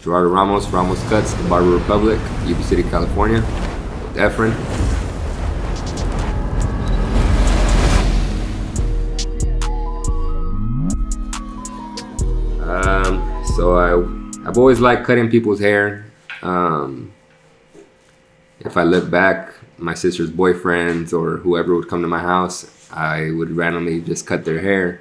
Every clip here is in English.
Gerardo Ramos, Ramos Cutz, the Barber Republic, UP City, California, with Efren. So I've always liked cutting people's hair. If I look back, my sister's boyfriends or whoever would come to my house, I would randomly just cut their hair.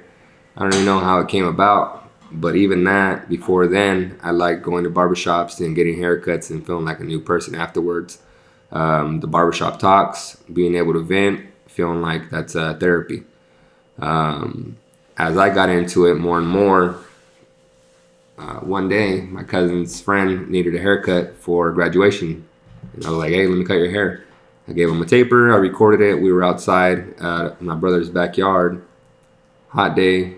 I don't even know how it came about, but even that, before then, I liked going to barbershops and getting haircuts and feeling like a new person afterwards. The barbershop talks, being able to vent, feeling like that's therapy. As I got into it more and more, one day, my cousin's friend needed a haircut for graduation. And I was like, hey, let me cut your hair. I gave him a taper. I recorded it. We were outside in my brother's backyard. Hot day.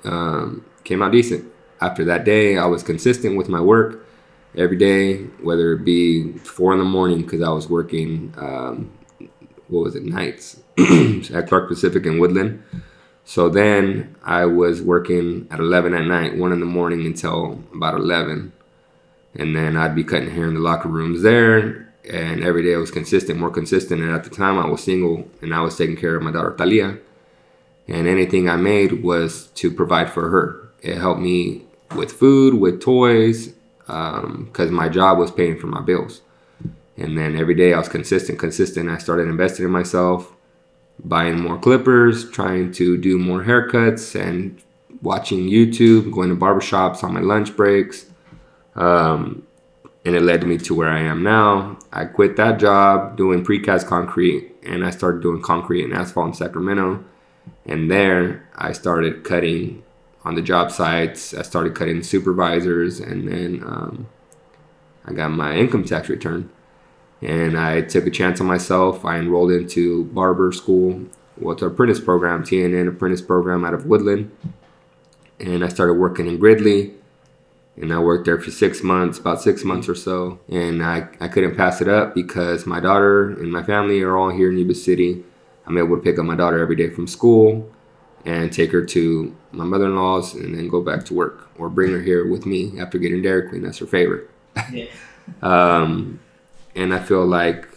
Came out decent. After that day, I was consistent with my work every day, whether it be 4 a.m. because I was working, nights at Clark Pacific in Woodland. So then I was working at 11 at night, 1 a.m. until about 11. And then I'd be cutting hair in the locker rooms there. And every day I was consistent, more consistent. And at the time I was single and I was taking care of my daughter, Talia. And anything I made was to provide for her. It helped me with food, with toys, because my job was paying for my bills. And then every day I was consistent. I started investing in myself, buying more clippers, trying to do more haircuts, and watching YouTube, going to barbershops on my lunch breaks. And it led me to where I am now. I quit that job doing precast concrete, and I started doing concrete and asphalt in Sacramento. And there I started cutting on the job sites. I started cutting supervisors, and then I got my income tax return. And I took a chance on myself. I enrolled into barber school, it's an apprentice program, TNN apprentice program out of Woodland. And I started working in Gridley. And I worked there for 6 months, about 6 months or so. And I couldn't pass it up because my daughter and my family are all here in Yuba City. I'm able to pick up my daughter every day from school and take her to my mother-in-law's and then go back to work, or bring her here with me after getting Dairy Queen. That's her favorite. Yeah. And I feel like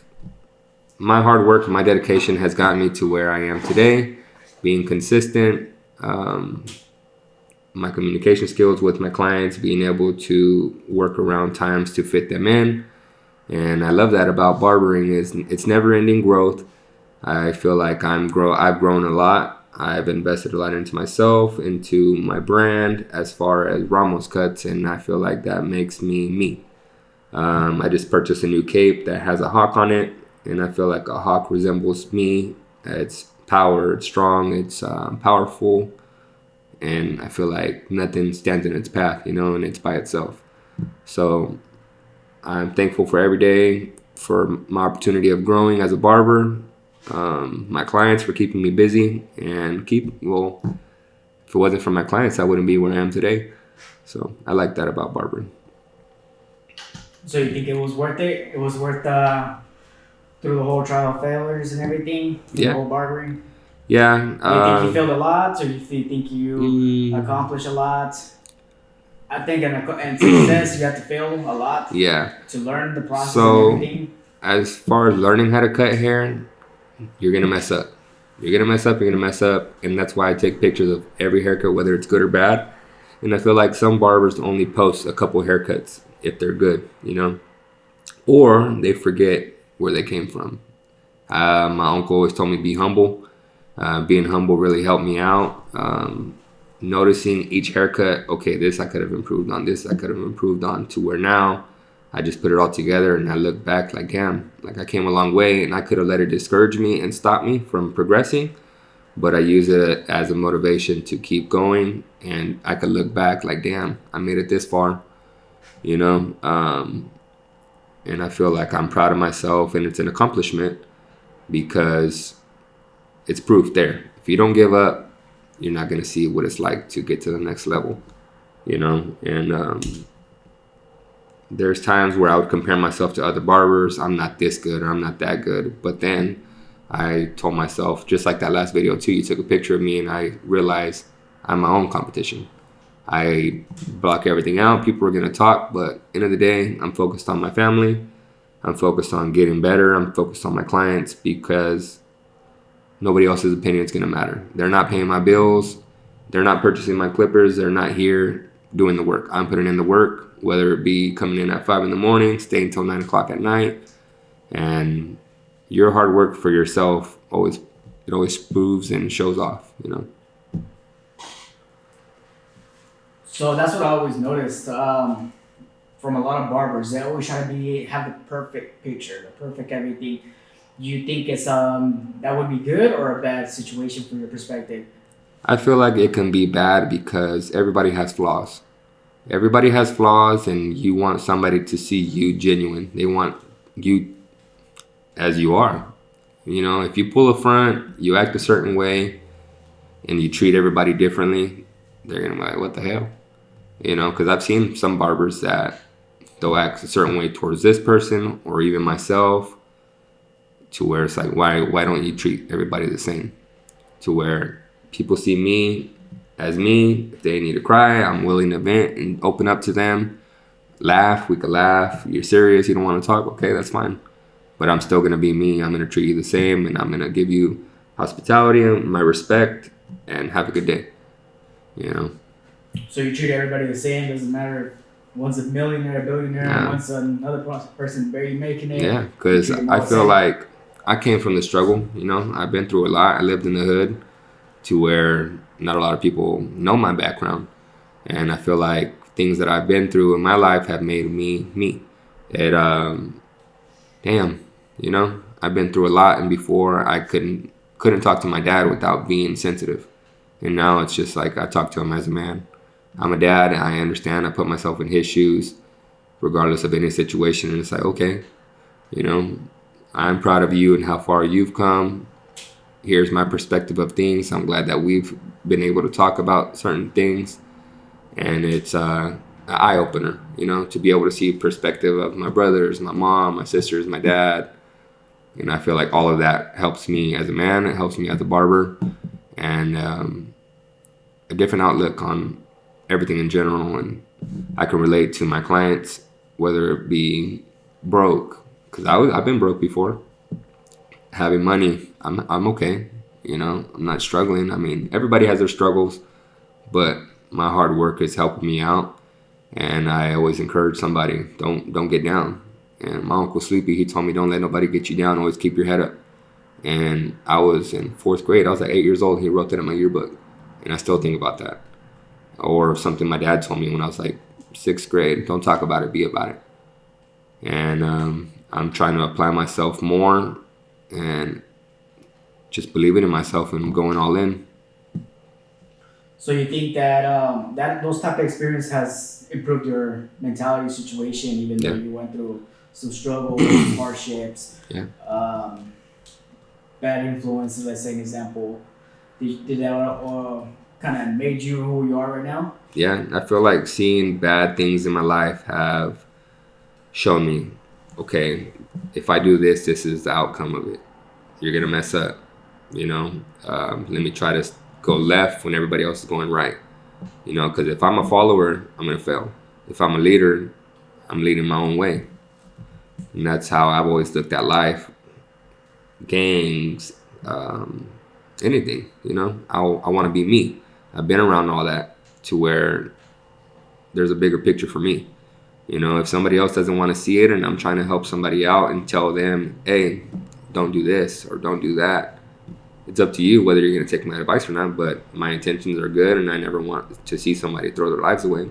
my hard work and my dedication has gotten me to where I am today, being consistent, my communication skills with my clients, being able to work around times to fit them in. And I love that about barbering is it's never-ending growth. I feel like I've grown a lot. I've invested a lot into myself, into my brand as far as Ramos Cuzt, and I feel like that makes me me. I just purchased a new cape that has a hawk on it, and I feel like a hawk resembles me. It's power, it's strong, it's powerful, and I feel like nothing stands in its path, and it's by itself. So I'm thankful for every day, for my opportunity of growing as a barber, my clients for keeping me busy, and if it wasn't for my clients, I wouldn't be where I am today. So I like that about barbering. So you think it was worth it? It was worth through the whole trial of failures and everything? Yeah. The whole barbering? Yeah. Do you think you failed a lot, or do you think you accomplished a lot? I think in success, you have to fail a lot. Yeah. To learn the process and everything. As far as learning how to cut hair, you're going to mess up. You're going to mess up. And that's why I take pictures of every haircut, whether it's good or bad. And I feel like some barbers only post a couple haircuts if they're good, or they forget where they came from. My uncle always told me be humble. Being humble really helped me out. Noticing each haircut, okay, this I could have improved on, this I could have improved on, to where now I just put it all together and I look back like, damn, like I came a long way, and I could have let it discourage me and stop me from progressing. But I use it as a motivation to keep going, and I could look back like, damn, I made it this far. And I feel like I'm proud of myself, and it's an accomplishment because it's proof there. If you don't give up, you're not going to see what it's like to get to the next level, and there's times where I would compare myself to other barbers. I'm not this good, or I'm not that good. But then I told myself, just like that last video too, you took a picture of me, and I realized I'm my own competition. I block everything out. People are gonna talk, but end of the day, I'm focused on my family. I'm focused on getting better. I'm focused on my clients because nobody else's opinion is gonna matter. They're not paying my bills. They're not purchasing my clippers. They're not here doing the work. I'm putting in the work, whether it be coming in at 5 in the morning, staying till 9 o'clock at night, and your hard work for yourself always proves and shows off. So that's what I always noticed from a lot of barbers. They always try to have the perfect picture, the perfect everything. Do you think it's that would be good or a bad situation from your perspective? I feel like it can be bad because everybody has flaws. Everybody has flaws, and you want somebody to see you genuine. They want you as you are. If you pull a front, you act a certain way, and you treat everybody differently, they're gonna be like, "What the hell?" Because I've seen some barbers that they'll act a certain way towards this person or even myself, to where it's like, why don't you treat everybody the same? To where people see me as me. If they need to cry, I'm willing to vent and open up to them. Laugh, we could laugh. You're serious, you don't want to talk, okay, that's fine. But I'm still going to be me. I'm going to treat you the same, and I'm going to give you hospitality and my respect, and have a good day. So you treat everybody the same. Doesn't matter if one's a millionaire, a billionaire, and one's another person barely making it. Yeah, because I feel like I came from the struggle. I've been through a lot. I lived in the hood, to where not a lot of people know my background. And I feel like things that I've been through in my life have made me me. It, I've been through a lot, and before I couldn't talk to my dad without being sensitive. And now it's just like I talk to him as a man. I'm a dad, and I understand. I put myself in his shoes, regardless of any situation. And it's like, okay, I'm proud of you and how far you've come. Here's my perspective of things. I'm glad that we've been able to talk about certain things. And it's an eye-opener, to be able to see perspective of my brothers, my mom, my sisters, my dad. And I feel like all of that helps me as a man. It helps me as a barber. And a different outlook on everything in general. And I can relate to my clients, whether it be broke, because I've been broke before. Having money, I'm okay. I'm not struggling. I mean, everybody has their struggles, but my hard work is helping me out. And I always encourage somebody, don't get down. And my Uncle Sleepy, he told me, don't let nobody get you down. Always keep your head up. And I was in 4th grade. I was like 8 years old. He wrote that in my yearbook. And I still think about that. Or something my dad told me when I was like 6th grade. Don't talk about it, be about it. And I'm trying to apply myself more and just believing in myself and going all in. So you think that that those type of experience has improved your mentality situation, even though you went through some struggles, hardships, bad influences, let's say an example. Did that kind of made you who you are right now? Yeah, I feel like seeing bad things in my life have shown me, okay, if I do this, this is the outcome of it. You're going to mess up, Let me try to go left when everybody else is going right, because if I'm a follower, I'm going to fail. If I'm a leader, I'm leading my own way. And that's how I've always looked at life. Gangs, anything, I want to be me. I've been around all that to where there's a bigger picture for me. If somebody else doesn't want to see it and I'm trying to help somebody out and tell them, hey, don't do this or don't do that, it's up to you whether you're going to take my advice or not. But my intentions are good, and I never want to see somebody throw their lives away.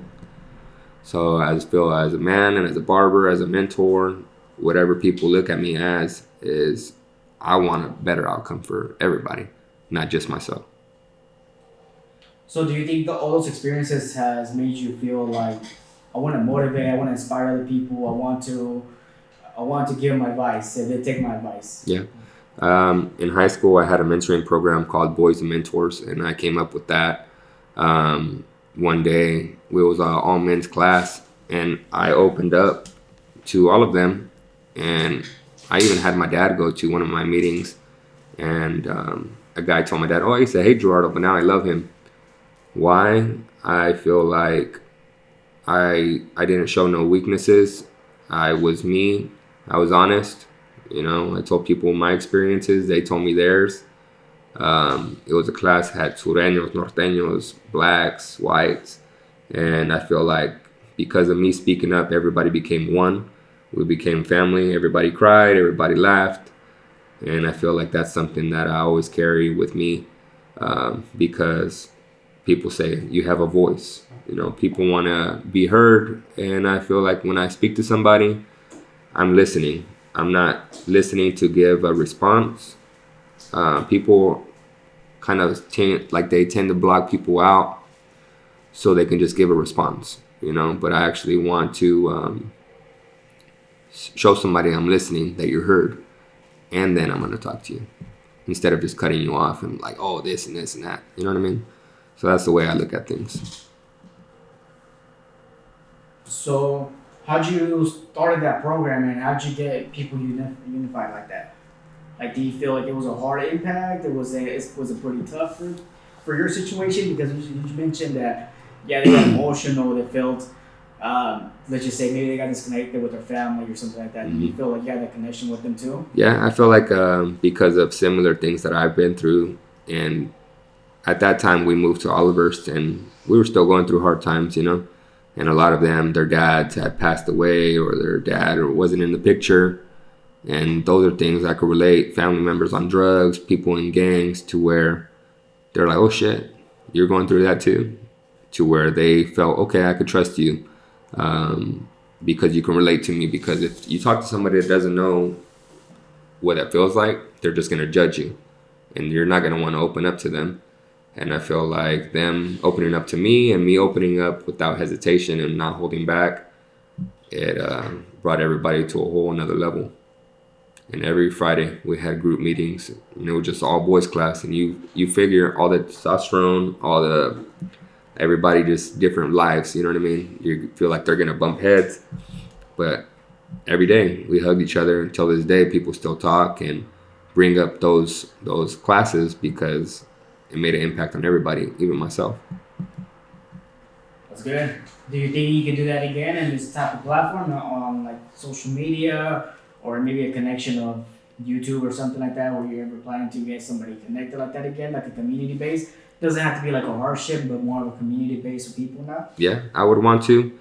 So I just feel as a man and as a barber, as a mentor, whatever people look at me as, is I want a better outcome for everybody, not just myself. So do you think that all those experiences has made you feel like, I want to motivate, I want to inspire other people, I want to give them advice, if they take my advice? Yeah. In high school, I had a mentoring program called Boys and Mentors, and I came up with that. One day, it was an all men's class, and I opened up to all of them, and I even had my dad go to one of my meetings, and a guy told my dad, oh, I used to hate Gerardo, but now I love him. Why? I feel like I didn't show no weaknesses. I was me. I was honest. I told people my experiences. They told me theirs. It was a class that had sureños, norteños, blacks, whites, and I feel like because of me speaking up, everybody became one. We became family. Everybody cried. Everybody laughed, and I feel like that's something that I always carry with me, because people say you have a voice. People want to be heard, and I feel like when I speak to somebody, I'm listening. I'm not listening to give a response. People kind of tend to block people out so they can just give a response, But I actually want to show somebody I'm listening, that you're heard, and then I'm going to talk to you instead of just cutting you off and like, oh, this and this and that. You know what I mean? So that's the way I look at things. So how'd you started that program and how'd you get people unified like that? Like, do you feel like it was a hard impact, or was it pretty tough for your situation? Because you mentioned that, yeah, they got emotional, they felt, let's just say maybe they got disconnected with their family or something like that. Mm-hmm. Do you feel like you had that connection with them too? Yeah, I feel like because of similar things that I've been through, and at that time we moved to Olivehurst, and we were still going through hard times, and a lot of them, their dads had passed away, or their dad wasn't in the picture. And those are things I could relate. Family members on drugs, people in gangs, to where they're like, oh shit, you're going through that too. To where they felt, okay, I could trust you, because you can relate to me. Because if you talk to somebody that doesn't know what that feels like, they're just going to judge you. And you're not going to want to open up to them. And I feel like them opening up to me and me opening up without hesitation and not holding back, it brought everybody to a whole another level. And every Friday we had group meetings, just all boys class, and you figure all the testosterone, everybody just different lives, you know what I mean? You feel like they're gonna bump heads, but every day we hugged each other. Until this day, people still talk and bring up those classes because it made an impact on everybody, even myself. That's good. Do you think you can do that again in this type of platform, on like social media? Or maybe a connection of YouTube or something like that, where you're ever planning to get somebody connected like that again, like a community base? Doesn't have to be like a hardship, but more of a community base of people now. Yeah, I would want to.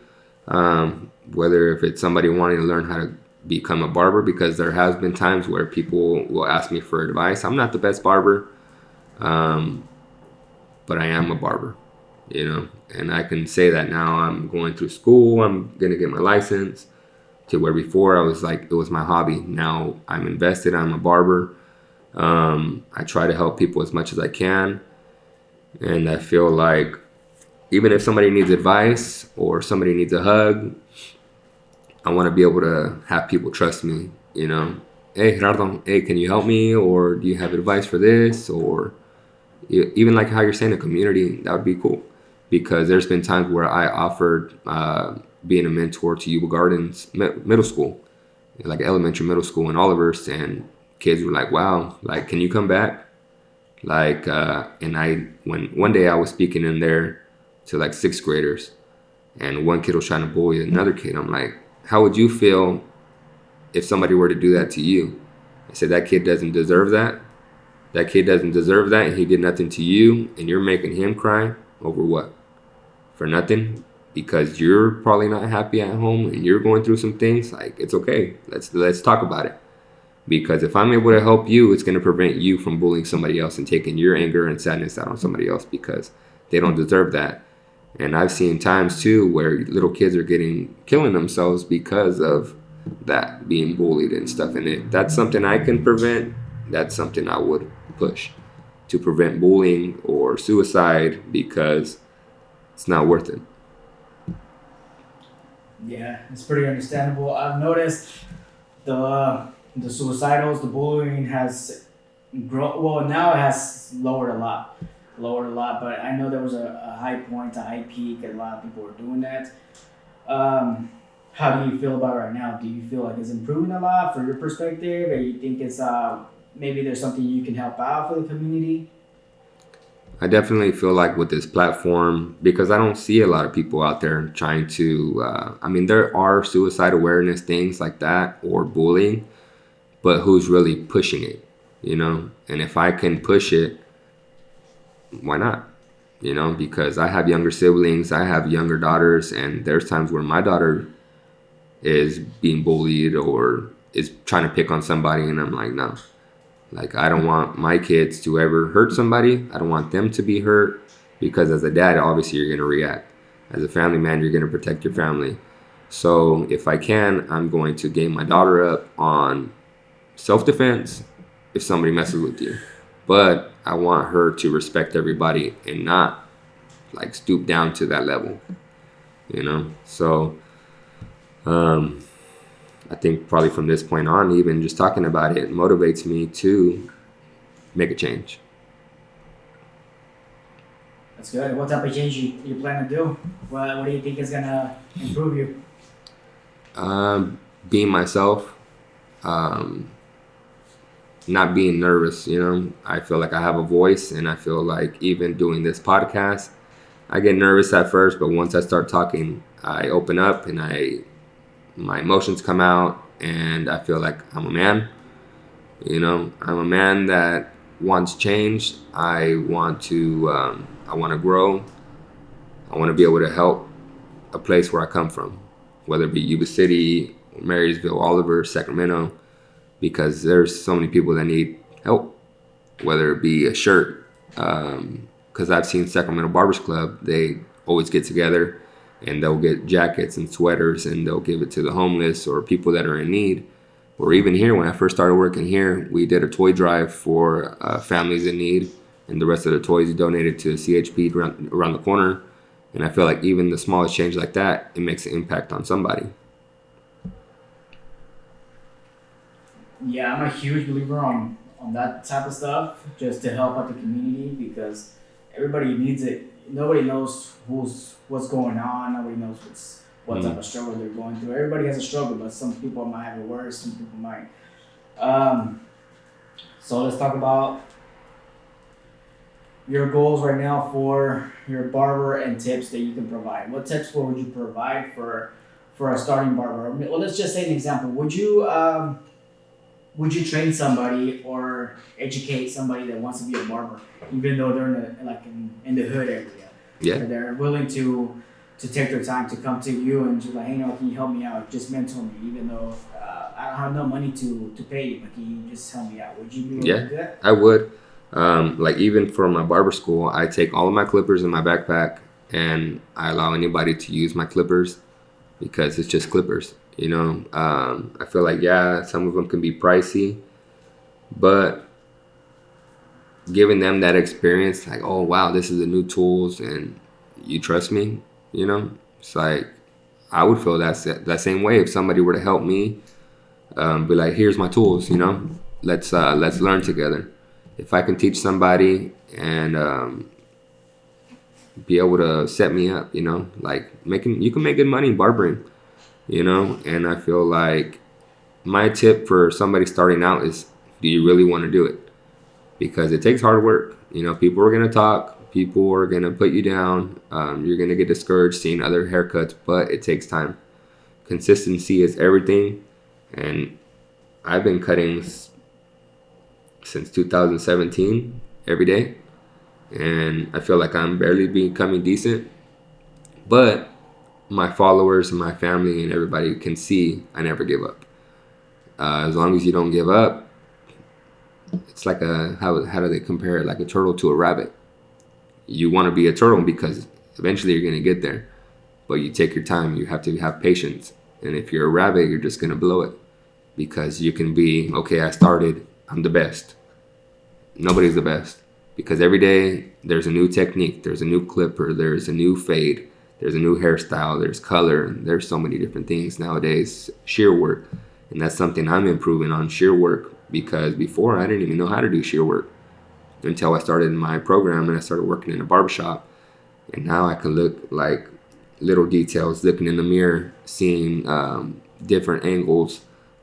Whether if it's somebody wanting to learn how to become a barber, because there has been times where people will ask me for advice. I'm not the best barber, but I am a barber, and I can say that now. I'm going through school. I'm gonna get my license. To where before I was like, it was my hobby. Now I'm invested. I'm a barber. I try to help people as much as I can. And I feel like even if somebody needs advice or somebody needs a hug, I want to be able to have people trust me. Hey, Gerardo, hey, can you help me? Or do you have advice for this? Or even like how you're saying a community, that would be cool. Because there's been times where I offered being a mentor to Yuba Gardens middle school, like elementary, middle school in Olivehurst, and kids were like, wow, like, can you come back? Like, and when one day I was speaking in there to like 6th graders, and one kid was trying to bully another kid. I'm like, how would you feel if somebody were to do that to you? I said, that kid doesn't deserve that. That kid doesn't deserve that, and he did nothing to you, and you're making him cry over what? For nothing? Because you're probably not happy at home and you're going through some things. Like, it's okay. Let's talk about it. Because if I'm able to help you, it's going to prevent you from bullying somebody else and taking your anger and sadness out on somebody else, because they don't deserve that. And I've seen times too where little kids are killing themselves because of that, being bullied and stuff. And if that's something I can prevent, that's something I would push to prevent bullying or suicide, because it's not worth it. Yeah, it's pretty understandable. I've noticed the suicidals, the bullying has grown. Well, now it has lowered a lot. But I know there was a high point, a high peak, and a lot of people were doing that. How do you feel about it right now? Do you feel like it's improving a lot from your perspective, or you think it's maybe there's something you can help out for the community? I definitely feel like with this platform, because I don't see a lot of people out there trying to, I mean, there are suicide awareness things like that or bullying, but who's really pushing it, you know? And if I can push it, why not? You know, because I have younger siblings, I have younger daughters, and there's times where my daughter is being bullied or is trying to pick on somebody, and I'm like, no. Like, I don't want my kids to ever hurt somebody. I don't want them to be hurt, because as a dad, obviously you're going to react. As a family man, you're going to protect your family. So if I can, I'm going to game my daughter up on self-defense if somebody messes with you. But I want her to respect everybody and not like stoop down to that level, you know? So I think probably from this point on, even just talking about it motivates me to make a change. That's good. What type of change you plan to do? What do you think is gonna improve you? Being myself, not being nervous, you know? I feel like I have a voice, and I feel like even doing this podcast, I get nervous at first, but once I start talking, I open up and my emotions come out, and I feel like I'm a man. You know, I'm a man that wants change. I want to grow. I want to be able to help a place where I come from, whether it be Yuba City, Marysville, Oliver, Sacramento, because there's so many people that need help, whether it be a shirt. Because I've seen Sacramento Barbers Club, they always get together and they'll get jackets and sweaters and they'll give it to the homeless or people that are in need. Or even here, when I first started working here, we did a toy drive for families in need, and the rest of the toys donated to CHP around the corner. And I feel like even the smallest change like that, it makes an impact on somebody. Yeah, I'm a huge believer on that type of stuff, just to help out the community, because everybody needs it. Nobody knows what's going on. Nobody knows what type of struggle they're going through. Everybody has a struggle, but some people might have it worse. Some people might. So let's talk about your goals right now for your barber and tips that you can provide. What tips would you provide for a starting barber? Well, let's just say an example. Would you train somebody or educate somebody that wants to be a barber, even though they're in the hood area? Yeah. They're willing to take their time to come to you and just like, hey, can you help me out? Just mentor me, even though I don't have no money to pay you, but can you just help me out? Would you be willing to do that? I would. Like even for my barber school, I take all of my clippers in my backpack and I allow anybody to use my clippers because it's just clippers. You know, I feel like, some of them can be pricey, but giving them that experience, like, oh, wow, this is the new tools and you trust me, you know, it's like, I would feel that same way if somebody were to help me, be like, here's my tools, you know, let's learn together. If I can teach somebody and be able to set me up, you know, like you can make good money barbering, you know, and I feel like my tip for somebody starting out is, do you really want to do it? Because it takes hard work. You know, people are going to talk. People are going to put you down. You're going to get discouraged seeing other haircuts, but it takes time. Consistency is everything. And I've been cutting since 2017 every day. And I feel like I'm barely becoming decent. But my followers and my family and everybody can see I never give up. As long as you don't give up, it's like how do they compare it? Like a turtle to a rabbit. You want to be a turtle because eventually you're going to get there. But you take your time. You have to have patience. And if you're a rabbit, you're just going to blow it. Because you can be, okay, I started, I'm the best. Nobody's the best. Because every day there's a new technique. There's a new clipper. There's a new fade. There's a new hairstyle. There's color. There's so many different things nowadays. Shear work. And that's something I'm improving on, shear work. Because before I didn't even know how to do shear work until I started my program and I started working in a barbershop. And now I can look like little details, looking in the mirror, seeing different angles,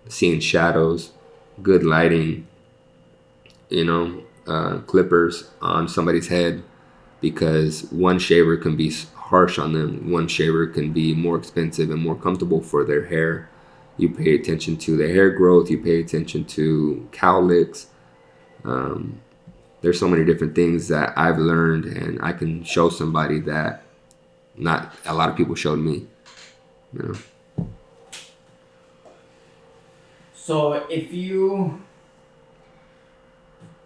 seeing shadows, good lighting, you know, clippers on somebody's head. because one shaver can be harsh on them. One shaver can be more expensive and more comfortable for their hair. You pay attention to the hair growth. You pay attention to cowlicks. There's so many different things that I've learned, and I can show somebody that not a lot of people showed me. You know. So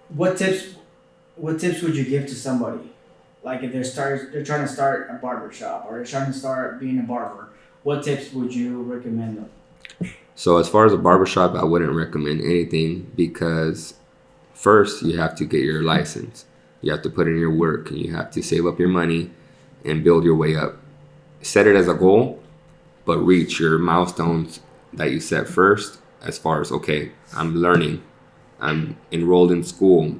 what tips would you give to somebody? Like if they're trying to start a barber shop or they're trying to start being a barber, what tips would you recommend them? So as far as a barbershop, I wouldn't recommend anything because first you have to get your license. You have to put in your work and you have to save up your money and build your way up. Set it as a goal, but reach your milestones that you set first as far as, okay, I'm learning. I'm enrolled in school.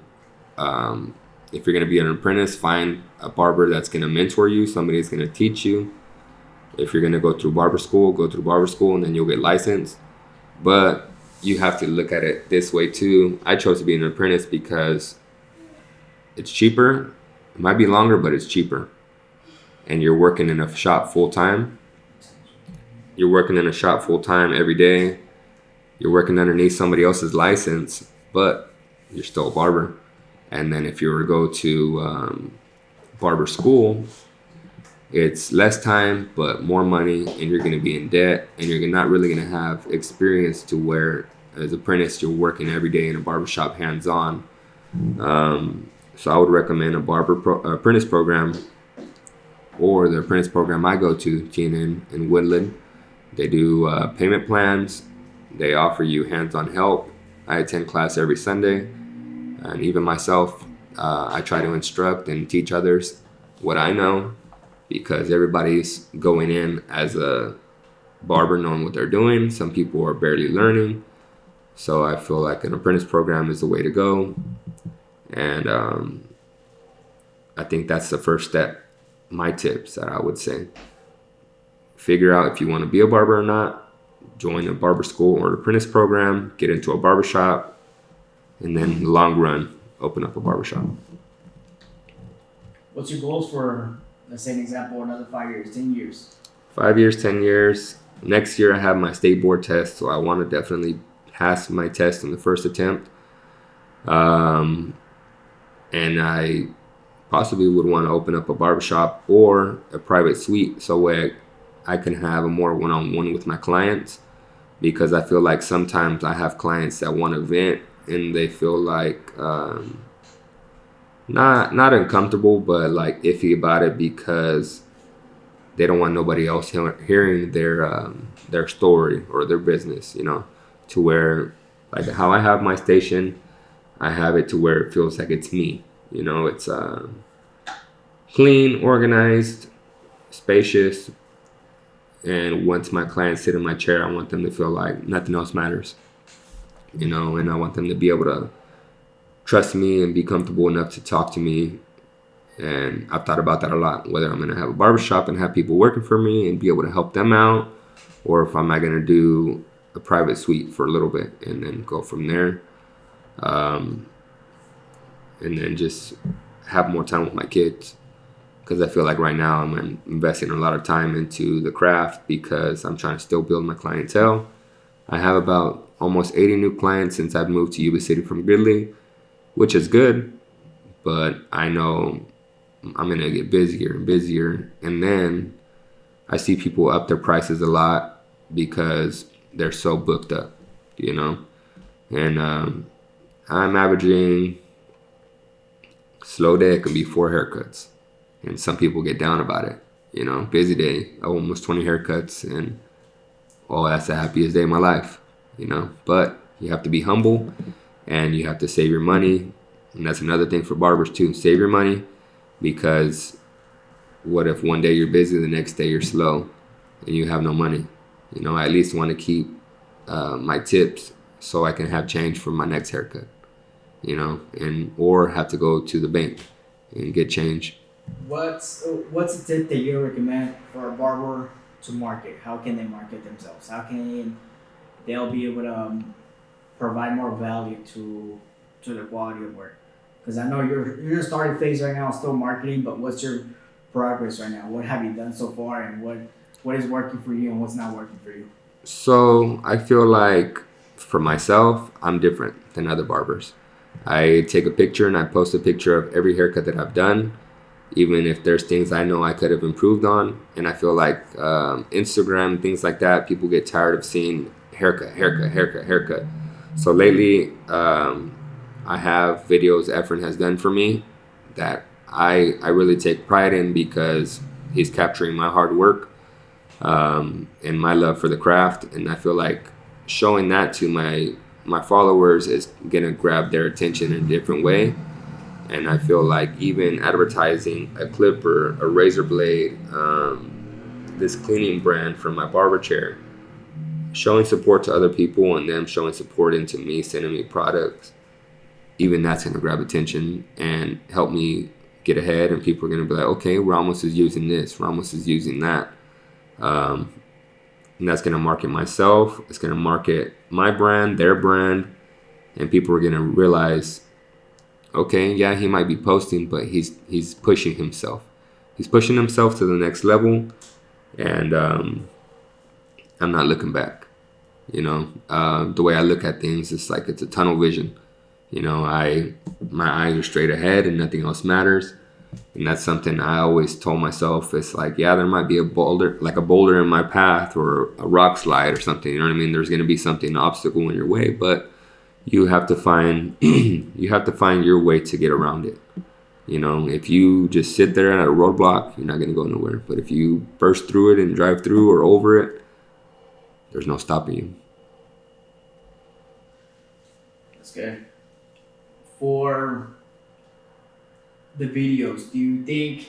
If you're going to be an apprentice, find a barber that's going to mentor you, somebody that's going to teach you. If you're going to go through barber school, go through barber school and then you'll get licensed. But you have to look at it this way too. I chose to be an apprentice because it's cheaper. It might be longer, but it's cheaper. And you're working in a shop full time. You're working in a shop full time every day. You're working underneath somebody else's license, but you're still a barber. And then if you were to go to barber school, it's less time, but more money, and you're going to be in debt, and you're not really going to have experience to where, as an apprentice, you're working every day in a barbershop hands-on. So I would recommend a apprentice program, or the apprentice program I go to, TNN in Woodland. They do payment plans. They offer you hands-on help. I attend class every Sunday, and even myself, I try to instruct and teach others what I know, because everybody's going in as a barber knowing what they're doing. Some people are barely learning. So I feel like an apprentice program is the way to go. And I think that's the first step. My tips that I would say. Figure out if you want to be a barber or not. Join a barber school or an apprentice program. Get into a barber shop. And then long run, open up a barber shop. What's your goals for, let's say an example, another 5 years, 10 years? 5 years, 10 years. Next year I have my state board test, so I want to definitely pass my test in the first attempt. And I possibly would want to open up a barbershop or a private suite so where I can have a more one-on-one with my clients, because I feel like sometimes I have clients that want to vent and they feel like not uncomfortable, but like iffy about it because they don't want nobody else hearing their story or their business, you know, to where like how I have my station, I have it to where it feels like it's me, you know, it's clean, organized, spacious. And once my clients sit in my chair, I want them to feel like nothing else matters, you know, and I want them to be able to trust me and be comfortable enough to talk to me. And I've thought about that a lot, whether I'm going to have a barbershop and have people working for me and be able to help them out, or if I'm going to do a private suite for a little bit and then go from there. And then just have more time with my kids. Because I feel like right now I'm investing a lot of time into the craft because I'm trying to still build my clientele. I have about almost 80 new clients since I've moved to Yuba City from Gridley, which is good, but I know I'm going to get busier and busier. And then I see people up their prices a lot because they're so booked up, you know. And I'm averaging, slow day, it can be 4 haircuts. And some people get down about it, you know. Busy day, almost 20 haircuts, and that's the happiest day of my life, you know. But you have to be humble, and you have to save your money. And that's another thing for barbers too. Save your money, because what if one day you're busy, the next day you're slow, and you have no money? You know, I at least want to keep my tips so I can have change for my next haircut, you know, or have to go to the bank and get change. What's a tip that you recommend for a barber to market? How can they market themselves? How can they'll be able to provide more value to the quality of work? Because I know you're in a starting phase right now, still marketing. But what's your progress right now? What have you done so far, and what is working for you and what's not working for you? So I feel like for myself, I'm different than other barbers. I take a picture and I post a picture of every haircut that I've done, even if there's things I know I could have improved on. And I feel like Instagram, things like that, people get tired of seeing haircut, haircut, haircut, haircut. So lately, I have videos Efren has done for me that I really take pride in because he's capturing my hard work and my love for the craft. And I feel like showing that to my followers is gonna grab their attention in a different way. And I feel like even advertising a clipper, a razor blade, this cleaning brand from my barber chair, showing support to other people and them showing support into me, sending me products, even that's gonna grab attention and help me get ahead. And people are gonna be like, okay, Ramos is using this, Ramos is using that. And that's gonna market myself. It's gonna market my brand, their brand, and people are gonna realize, okay, yeah, he might be posting, but he's pushing himself. He's pushing himself to the next level, and I'm not looking back. The way I look at things, it's like it's a tunnel vision. My eyes are straight ahead, and nothing else matters. And that's something I always told myself. It's like, yeah, there might be a boulder in my path or a rock slide or something. You know what I mean? There's going to be something, an obstacle in your way, but you have to find your way to get around it. If you just sit there at a roadblock, you're not going to go nowhere. But if you burst through it and drive through or over it, there's no stopping you. That's good. For the videos, do you think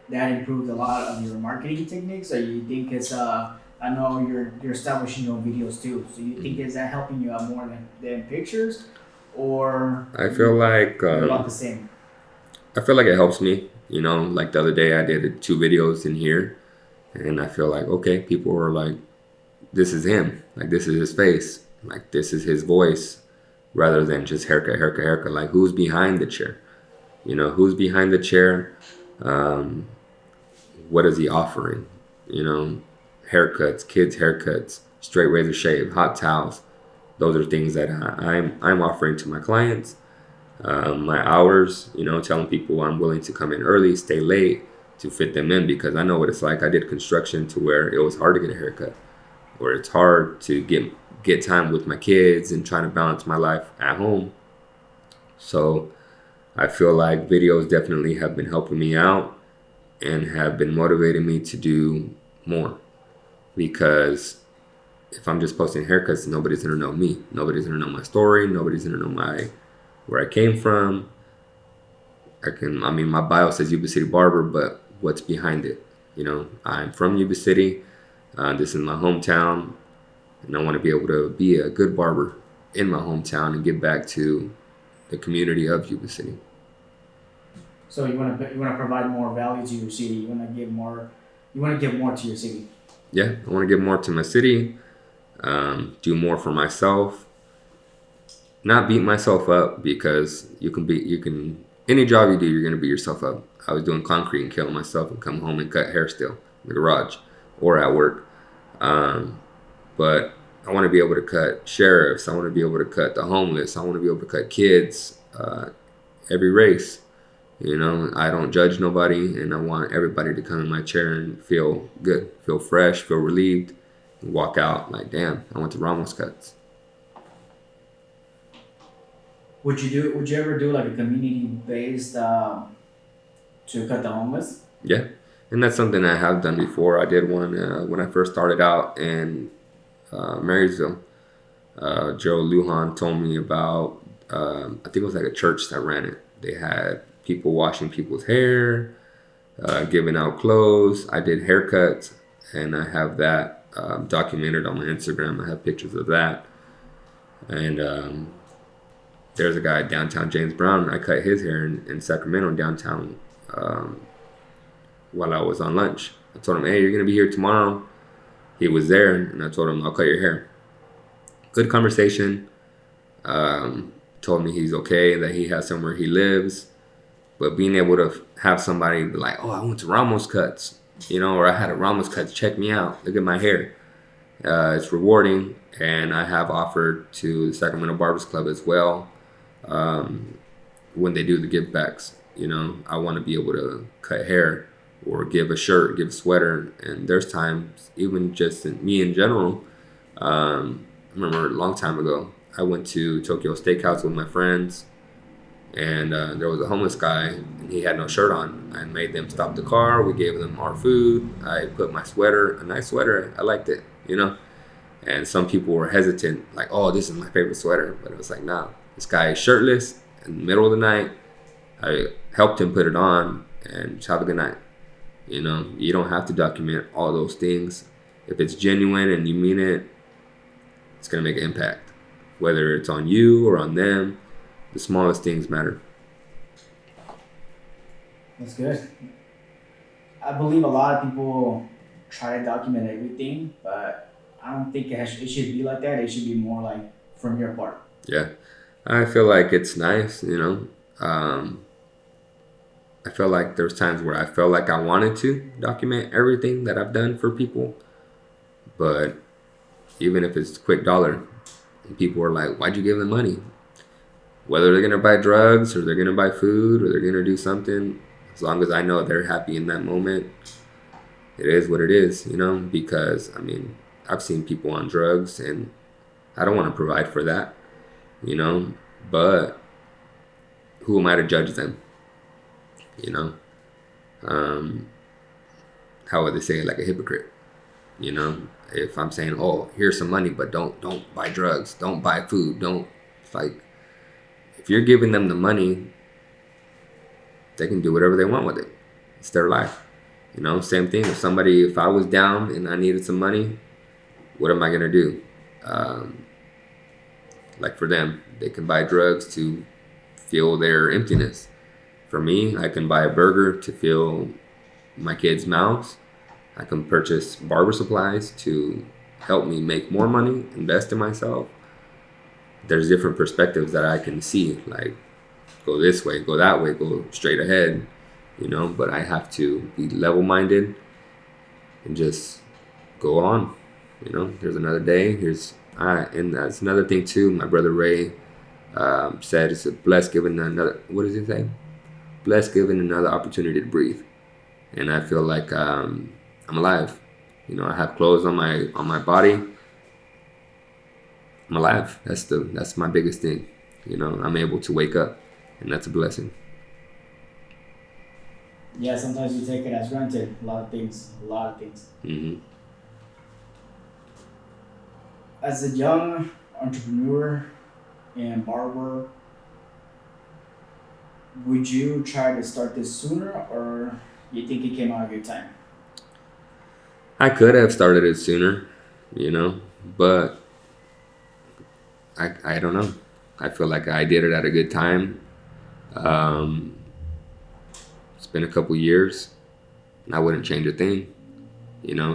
that improved a lot of your marketing techniques, or you think it's I know you're establishing your own videos too, so you think is that helping you out more than pictures, or I feel like about the same? I feel like it helps me. Like the other day I did 2 videos in here, and I feel like, okay, people are like, this is him, like this is his face, like this is his voice, rather than just haircut, haircut, haircut. Like, who's behind the chair? Who's behind the chair? What is he offering? Haircuts, kids' haircuts, straight razor shave, hot towels. Those are things that I'm offering to my clients. My hours, telling people I'm willing to come in early, stay late to fit them in, because I know what it's like. I did construction to where it was hard to get a haircut, where it's hard to get time with my kids and trying to balance my life at home. So I feel like videos definitely have been helping me out and have been motivating me to do more. Because if I'm just posting haircuts, nobody's gonna know me. Nobody's gonna know my story. Nobody's gonna know where I came from. My bio says Yuba City Barber, but what's behind it? I'm from Yuba City. This is my hometown, and I want to be able to be a good barber in my hometown and give back to the community of Yuba City. So you want to provide more value to your city. You want to give more. You want to give more to your city. Yeah, I want to give more to my city. Do more for myself. Not beat myself up, because you can any job you do, you're gonna beat yourself up. I was doing concrete and killing myself and come home and cut hair still in the garage or at work. But I want to be able to cut sheriffs. I want to be able to cut the homeless. I want to be able to cut kids, every race. I don't judge nobody, and I want everybody to come in my chair and feel good, feel fresh, feel relieved, and walk out like, damn, I went to Ramos Cutz. Would you ever do like a community based to cut the homeless? Yeah, and that's something I have done before. I did one when I first started out in Marysville. Joe Lujan told me about, I think it was like a church that ran it. They had people washing people's hair, giving out clothes. I did haircuts, and I have that documented on my Instagram. I have pictures of that. And there's a guy downtown, James Brown. I cut his hair in Sacramento downtown while I was on lunch. I told him, hey, you're going to be here tomorrow. He was there, and I told him, I'll cut your hair. Good conversation. told me he's okay, that he has somewhere he lives. But being able to have somebody be like, oh, I went to Ramos Cuzt, or I had a Ramos Cuzt, check me out, look at my hair. It's rewarding, and I have offered to the Sacramento Barbers Club as well. When they do the give backs, I want to be able to cut hair or give a shirt, give a sweater. And there's times, even just me in general, I remember a long time ago, I went to Tokyo Steakhouse with my friends, and there was a homeless guy, and he had no shirt on. I made them stop the car. We gave them our food. I put my sweater, a nice sweater. I liked it, And some people were hesitant, like, oh, this is my favorite sweater. But it was like, nah, this guy is shirtless in the middle of the night. I helped him put it on, and just have a good night. You don't have to document all those things. If it's genuine and you mean it, it's going to make an impact. Whether it's on you or on them, the smallest things matter. That's good. I believe a lot of people try to document everything, but I don't think it should be like that. It should be more like from your part. Yeah. I feel like it's nice, I feel like there's times where I felt like I wanted to document everything that I've done for people. But even if it's quick dollar, and people are like, why'd you give them money? Whether they're going to buy drugs or they're going to buy food or they're going to do something, as long as I know they're happy in that moment, it is what it is, because, I've seen people on drugs, and I don't want to provide for that, but who am I to judge them? How would they say it? Like a hypocrite, if I'm saying, oh, here's some money, but don't buy drugs, don't buy food, it's like, if you're giving them the money, they can do whatever they want with it. It's their life. Same thing. If I was down and I needed some money, what am I going to do? Like for them, they can buy drugs to fill their emptiness. For me, I can buy a burger to fill my kids' mouths. I can purchase barber supplies to help me make more money, invest in myself. There's different perspectives that I can see, like go this way, go that way, go straight ahead, but I have to be level-minded and just go on. Here's another day. And that's another thing too. My brother Ray said it's a blessed given another, what does he say? Blessed given another opportunity to breathe. And I feel like I'm alive. I have clothes on my body. I'm alive. That's my biggest thing. I'm able to wake up, and that's a blessing. Yeah, sometimes you take it as granted. A lot of things. Mm-hmm. As a young entrepreneur and barber, would you try to start this sooner, or you think it came out of your time? I could have started it sooner, but I don't know. I feel like I did it at a good time. It's been a couple years, and I wouldn't change a thing.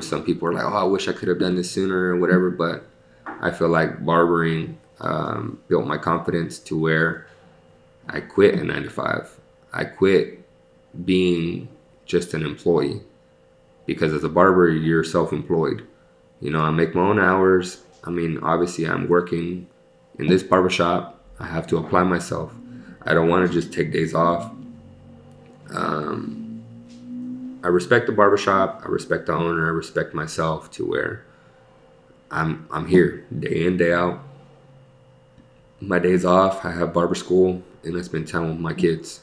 Some people are like, oh, I wish I could have done this sooner or whatever, but I feel like barbering built my confidence to where I quit a 9-to-5. I quit being just an employee, because as a barber, you're self-employed. I make my own hours. Obviously, I'm working in this barbershop. I have to apply myself. I don't want to just take days off. I respect the barbershop. I respect the owner. I respect myself to where I'm here day in, day out. My days off, I have barber school, and I spend time with my kids.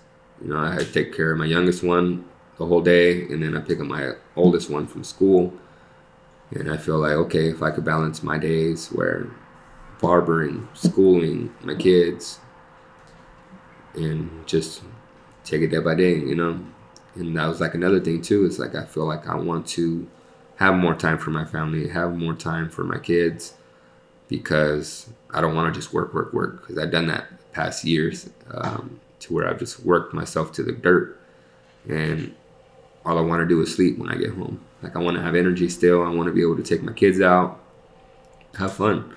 I take care of my youngest one the whole day, and then I pick up my oldest one from school. And I feel like, okay, if I could balance my days where barbering, schooling, my kids, and just take it day by day, And that was like another thing too. It's like I feel like I want to have more time for my family, have more time for my kids, because I don't want to just work. Because I've done that past years to where I've just worked myself to the dirt. And all I want to do is sleep when I get home. Like I want to have energy still. I want to be able to take my kids out, have fun.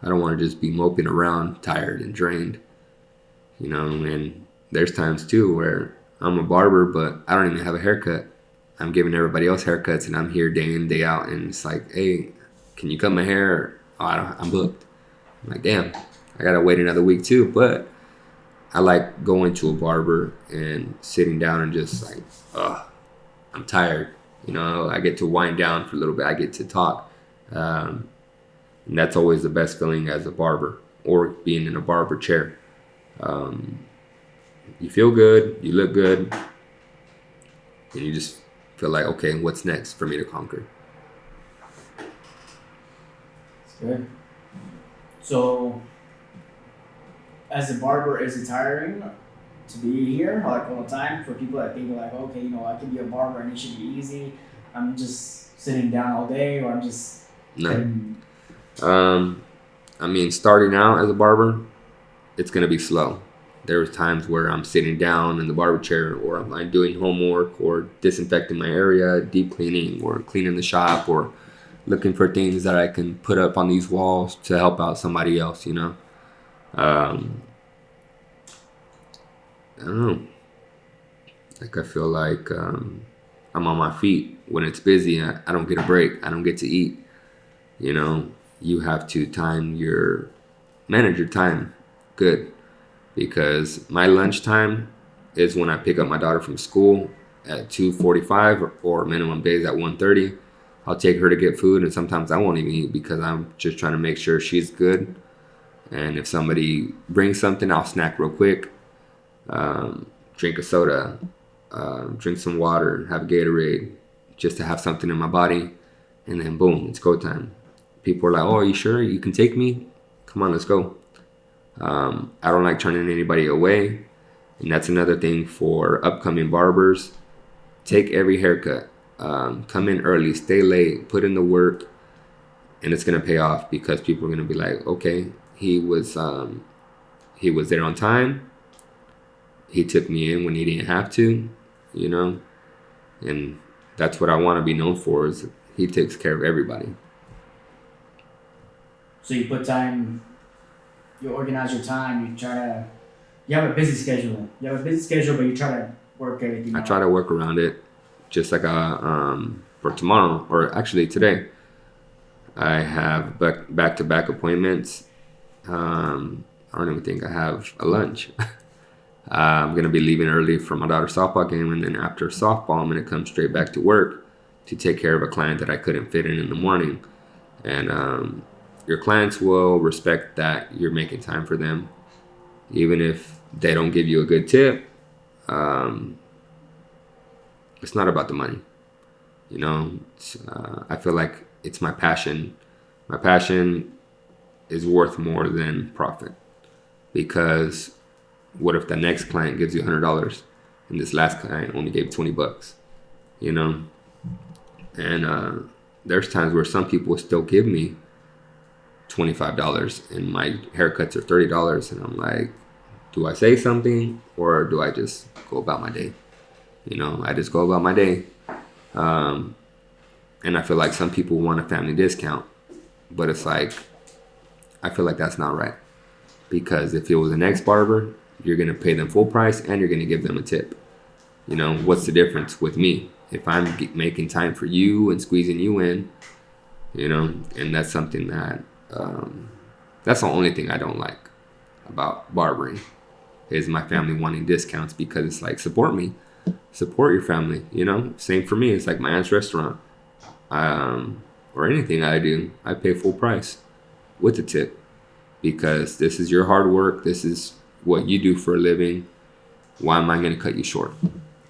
I don't want to just be moping around, tired and drained. And there's times too where I'm a barber, but I don't even have a haircut. I'm giving everybody else haircuts, and I'm here day in, day out, and it's like, hey, can you cut my hair? Oh, I'm booked. I'm like, damn, I gotta wait another week too. But I like going to a barber and sitting down and just like, I'm tired. I get to wind down for a little bit. I get to talk. And that's always the best feeling as a barber, or being in a barber chair. You feel good, you look good, and you just feel like, okay, what's next for me to conquer? That's good. So, as a barber, is it tiring to be here like all the time for people that think like, okay, I can be a barber and it should be easy. I'm just sitting down all day, or I'm just No. Starting out as a barber, it's gonna be slow. There's times where I'm sitting down in the barber chair, or I'm doing homework, or disinfecting my area, deep cleaning, or cleaning the shop, or looking for things that I can put up on these walls to help out somebody else. I don't know. Like, I feel like I'm on my feet. When it's busy, I don't get a break. I don't get to eat. You have to manage your time good, because my lunchtime is when I pick up my daughter from school at 2:45, or minimum days at 1:30. I'll take her to get food, and sometimes I won't even eat because I'm just trying to make sure she's good. And if somebody brings something, I'll snack real quick, drink a soda, drink some water, have a Gatorade, just to have something in my body, and then boom, it's go time. People are like, oh, are you sure you can take me? Come on, let's go. I don't like turning anybody away. And that's another thing for upcoming barbers. Take every haircut. Come in early, stay late, put in the work, and it's going to pay off, because people are going to be like, okay, he was there on time. He took me in when he didn't have to, and that's what I want to be known for, is he takes care of everybody. So you put time, you organize your time, you have a busy schedule. But you try to work everything out. I try to work around it, just like for tomorrow, or actually today. I have back-to-back appointments. I don't even think I have a lunch. I'm going to be leaving early for my daughter's softball game, and then after softball, I'm going to come straight back to work to take care of a client that I couldn't fit in the morning. And your clients will respect that you're making time for them, even if they don't give you a good tip. It's not about the money. I feel like it's my passion. My passion is worth more than profit, because what if the next client gives you $100 and this last client only gave $20? And there's times where some people still give me $25 and my haircuts are $30, and I'm like, do I say something, or do I just go about my day? I just go about my day. And I feel like some people want a family discount, but it's like, I feel like that's not right, because if it was an ex-barber, you're going to pay them full price and you're going to give them a tip. What's the difference with me? If I'm making time for you and squeezing you in, and that's something that, that's the only thing I don't like about barbering, is my family wanting discounts, because it's like, support me, support your family, Same for me. It's like my aunt's restaurant, or anything I do, I pay full price with a tip, because this is your hard work. This is what you do for a living. Why am I going to cut you short?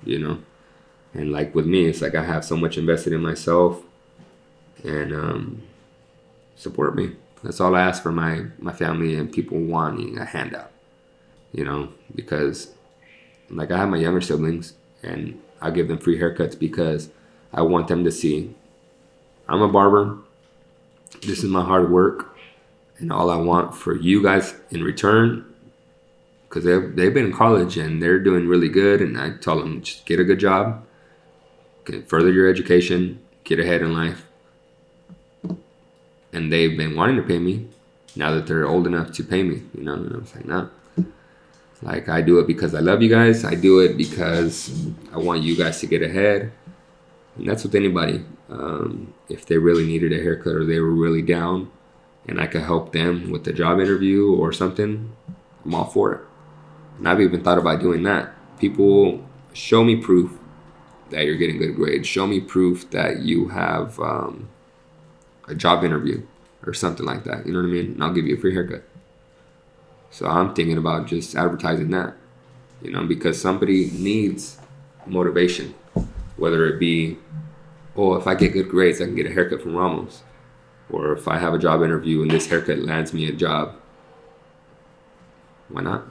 And like with me, it's like I have so much invested in myself, and support me. That's all I ask for my family and people wanting a handout, because like I have my younger siblings, and I give them free haircuts because I want them to see I'm a barber. This is my hard work, and all I want for you guys in return, because they've been in college and they're doing really good, and I tell them, just get a good job, further your education, get ahead in life. And they've been wanting to pay me now that they're old enough to pay me, and I was like, nah. Like, I do it because I love you guys. I do it because I want you guys to get ahead. And that's with anybody. If they really needed a haircut or they were really down and I could help them with the job interview or something, I'm all for it. And I've even thought about doing that. People, show me proof that you're getting good grades. Show me proof that you have a job interview or something like that. You know what I mean? And I'll give you a free haircut. So I'm thinking about just advertising that, because somebody needs motivation, whether it be, oh, if I get good grades, I can get a haircut from Ramos. Or if I have a job interview and this haircut lands me a job, why not?